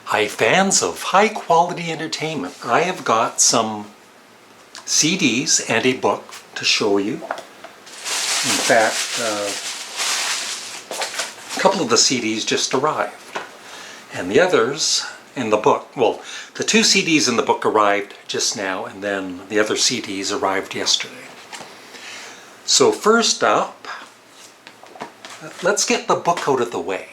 Hi fans of high quality entertainment. I have got some CDs and a book to show you. In fact, a couple of the CDs just arrived. And the others in the book, well, the two CDs in the book arrived just now, and then the other CDs arrived yesterday. So first up, let's get the book out of the way.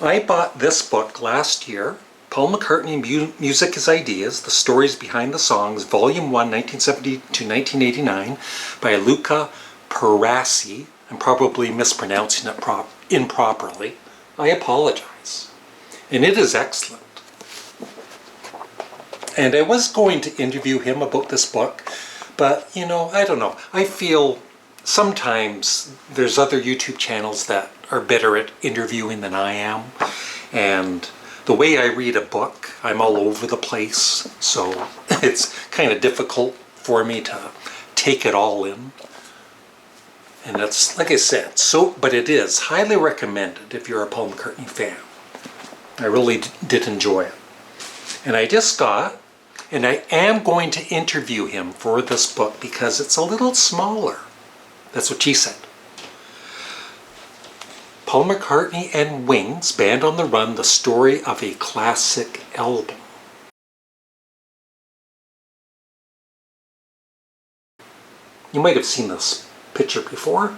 I bought this book last year, Paul McCartney, Music is Ideas, The Stories Behind the Songs, Volume 1, 1970 to 1989, by Luca Perassi. I'm probably mispronouncing it improperly. I apologize. And it is excellent. And I was going to interview him about this book, but, you know, I don't know. I feel sometimes there's other YouTube channels that are better at interviewing than I am, and the way I read a book, I'm all over the place, so it's kind of difficult for me to take it all in. And that's, like I said, but it is highly recommended if you're a Paul McCartney fan. I really did enjoy it. And I just got, and I am going to interview him for this book because it's a little smaller. That's what she said. Paul McCartney and Wings, Band on the Run, the story of a classic album. You might have seen this picture before.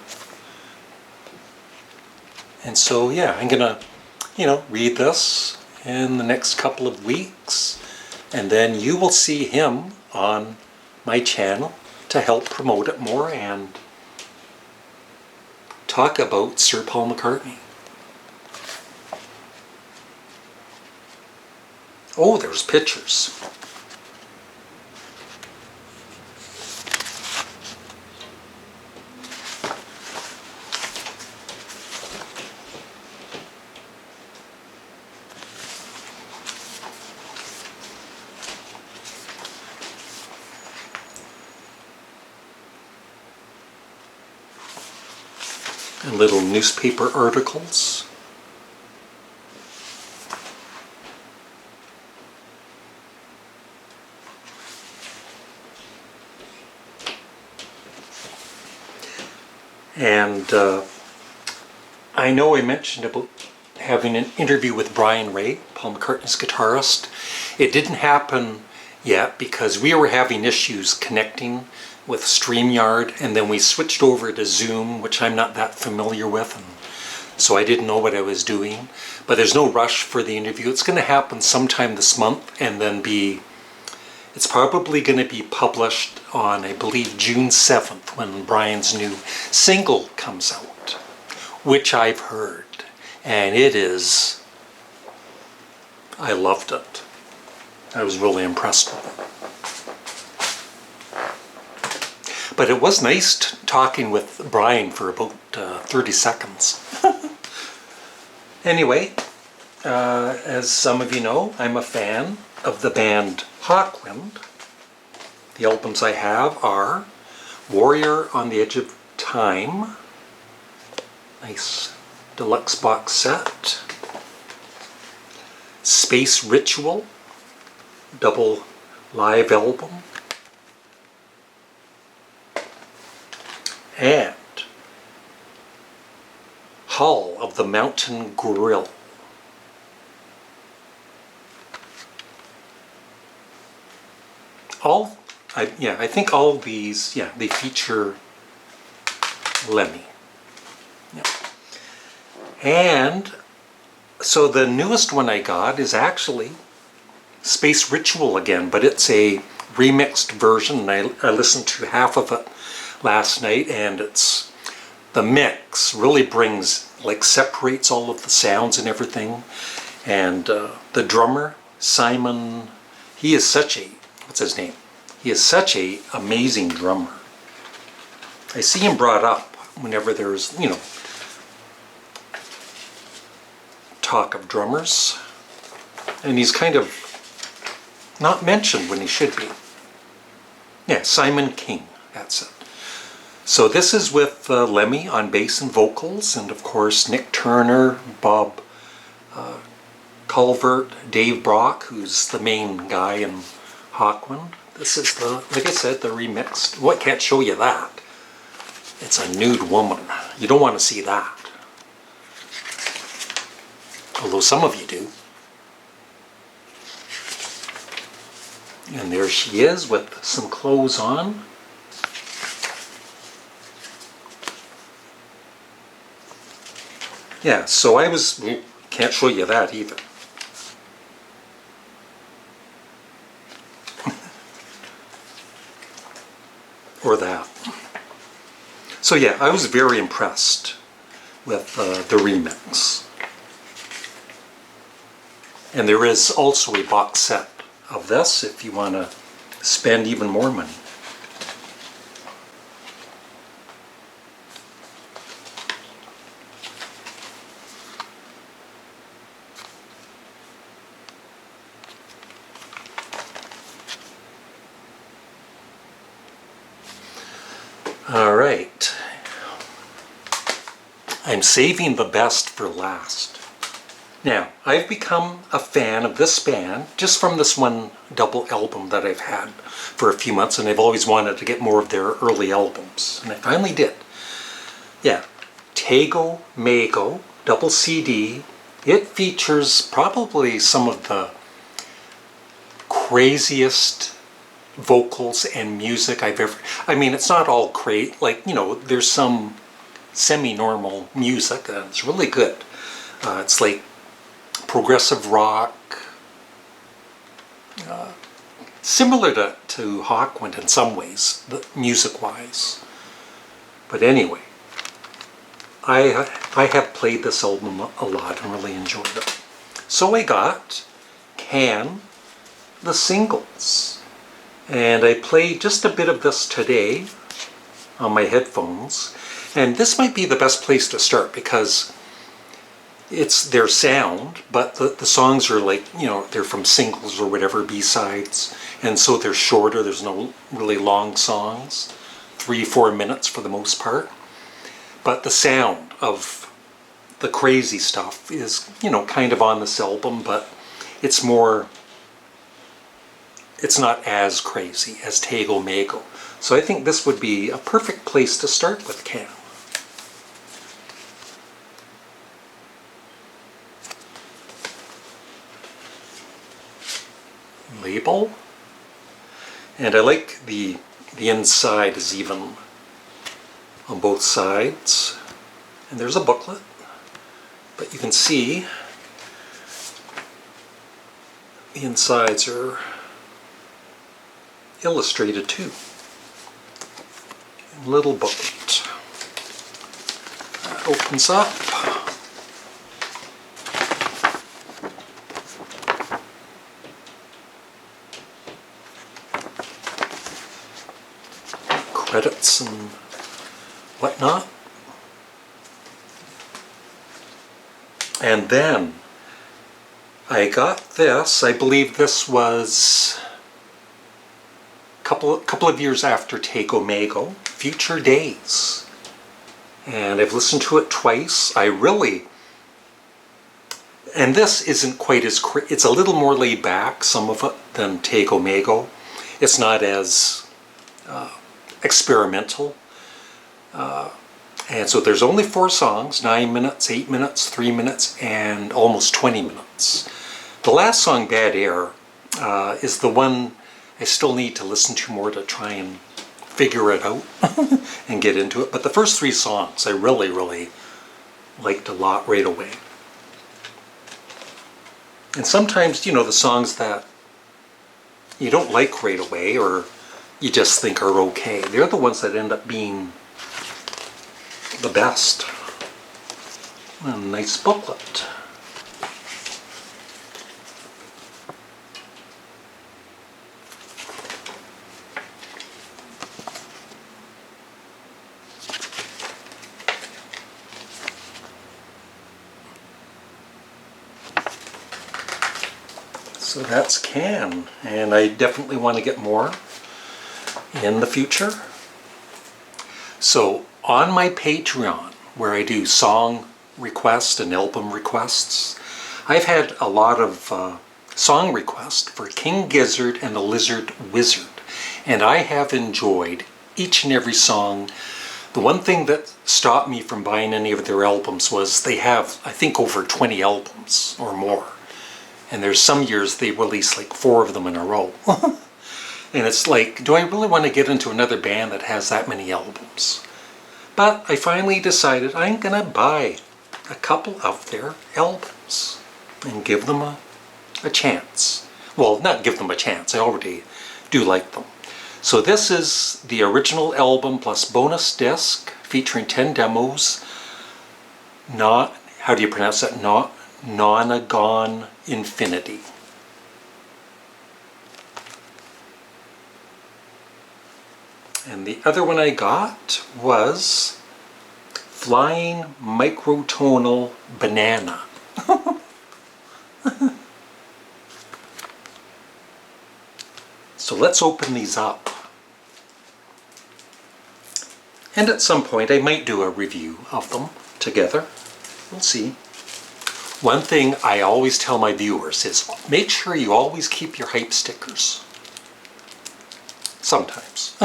And so, yeah, I'm gonna, read this in the next couple of weeks, and then you will see him on my channel to help promote it more and talk about Sir Paul McCartney. Oh, there's pictures. And little newspaper articles. And I know I mentioned about having an interview with Brian Ray, Paul McCartney's guitarist. It didn't happen yet because we were having issues connecting with StreamYard, and then we switched over to Zoom, which I'm not that familiar with, and so I didn't know what I was doing. But there's no rush for the interview. It's going to happen sometime this month, and then it's probably going to be published on, I believe, June 7th, when Brian's new single comes out, which I've heard, and I loved it. I was really impressed with it. But it was nice talking with Brian for about 30 seconds. Anyway, as some of you know, I'm a fan of the band Hawkwind. The albums I have are Warrior on the Edge of Time, nice deluxe box set, Space Ritual, double live album, and Hall of the Mountain Grill. I think all of these, they feature Lemmy. Yeah. And so the newest one I got is actually Space Ritual again, but it's a remixed version, and I listened to half of it last night, and the mix really separates all of the sounds and everything. And the drummer, Simon, he is such a, what's his name? He is such a amazing drummer. I see him brought up whenever there's, talk of drummers, and he's kind of not mentioned when he should be. Yeah, Simon King, that's it. So this is with Lemmy on bass and vocals, and of course Nick Turner, Bob Culvert, Dave Brock, who's the main guy in Hawkwind. This is the, like I said, the remixed. Well, I can't show you that. It's a nude woman. You don't want to see that. Although some of you do. And there she is with some clothes on. Yeah, so I was, can't show you that either. Or that. So yeah, I was very impressed with the remix. And there is also a box set of this if you want to spend even more money. All right. I'm saving the best for last. Now, I've become a fan of this band just from this one double album that I've had for a few months, and I've always wanted to get more of their early albums, and I finally did. Yeah, Tego Mago, double CD. It features probably some of the craziest vocals and music I've ever... I mean, it's not all great, like, you know, there's some semi-normal music, and it's really good. It's like progressive rock, similar to Hawkwind in some ways, music-wise. But anyway, I have played this album a lot and really enjoyed it. So I got Can, the singles. And I played just a bit of this today on my headphones. And this might be the best place to start because it's their sound, but the songs are like, you know, they're from singles or whatever, B-sides. And so they're shorter, there's no really long songs, 3-4 minutes for the most part. But the sound of the crazy stuff is, you know, kind of on this album, but it's more, it's not as crazy as Tego Mago. So I think this would be a perfect place to start with Can. Label. And I like the inside is even on both sides. And there's a booklet. But you can see the insides are illustrated too. Little booklet. That opens up. Credits and whatnot. And then I got this. I believe this was a couple of years after Tego Mago, Future Days. And I've listened to it twice. I really, and this isn't quite as, it's a little more laid back, some of it, than Tego Mago. It's not as experimental. And so there's only 4 songs, 9 minutes, 8 minutes, 3 minutes, and almost 20 minutes. The last song, Bad Air, is the one I still need to listen to more to try and figure it out and get into it. But the first 3 songs I really, really liked a lot right away. And sometimes, you know, the songs that you don't like right away or you just think are okay, they're the ones that end up being the best. A nice booklet. So that's Can, and I definitely want to get more in the future. So on my Patreon, where I do song requests and album requests, I've had a lot of song requests for King Gizzard and the Lizard Wizard, and I have enjoyed each and every song. The one thing that stopped me from buying any of their albums was they have, I think, over 20 albums or more. And there's some years they release like 4 of them in a row. And it's like, do I really want to get into another band that has that many albums? But I finally decided I'm going to buy a couple of their albums and give them a chance. Well, not give them a chance, I already do like them. So this is the original album plus bonus disc featuring 10 demos. How do you pronounce that? Nonagon Infinity. And the other one I got was Flying Microtonal Banana. So let's open these up. And at some point I might do a review of them together. We'll see. One thing I always tell my viewers is make sure you always keep your hype stickers. Sometimes.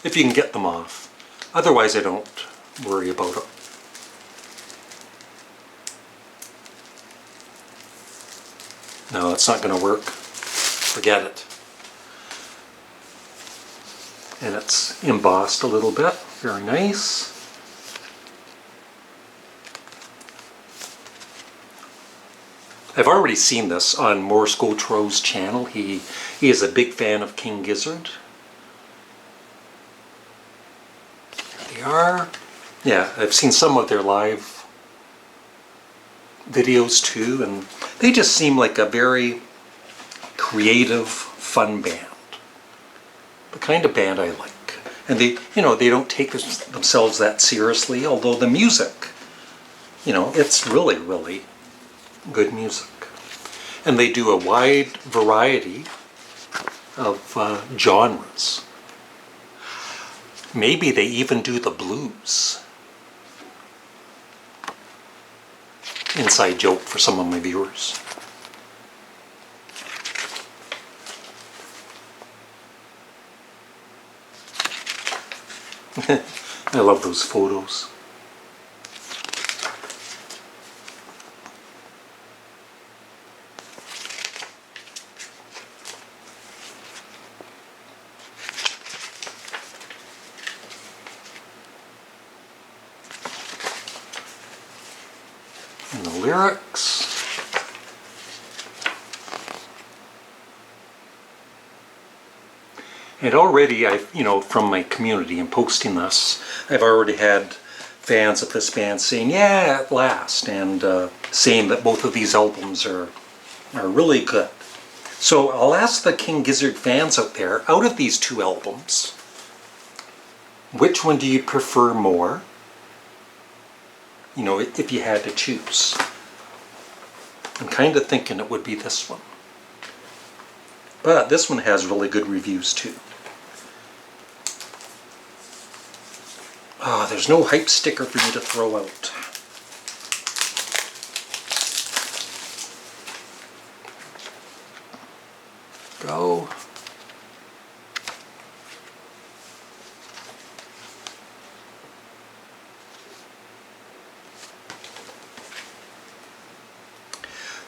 If you can get them off. Otherwise I don't worry about it. No, it's not going to work. Forget it. And it's embossed a little bit. Very nice. I've already seen this on Morse Gautreau's channel. He is a big fan of King Gizzard. There they are. Yeah, I've seen some of their live videos too, and they just seem like a very creative, fun band. The kind of band I like. And they don't take themselves that seriously, although the music, it's really, really good music. And they do a wide variety of genres. Maybe they even do the blues. Inside joke for some of my viewers. I love those photos. And the lyrics. And already from my community and posting this, I've already had fans of this band saying, yeah, at last, and saying that both of these albums are really good. So I'll ask the King Gizzard fans out there, out of these 2 albums, which one do you prefer more? If you had to choose. I'm kind of thinking it would be this one. But this one has really good reviews too. Oh, there's no hype sticker for you to throw out. Go.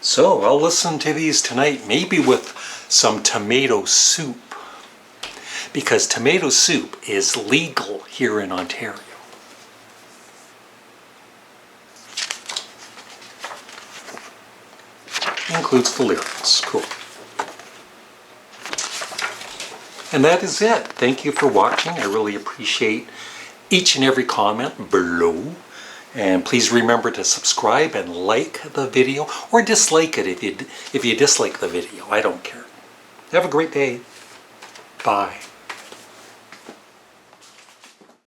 So I'll listen to these tonight, maybe with some tomato soup, because tomato soup is legal here in Ontario. Includes the lyrics. Cool. And that is it. Thank you for watching. I really appreciate each and every comment below. And please remember to subscribe and like the video, or dislike it if you dislike the video. I don't care. Have a great day. Bye.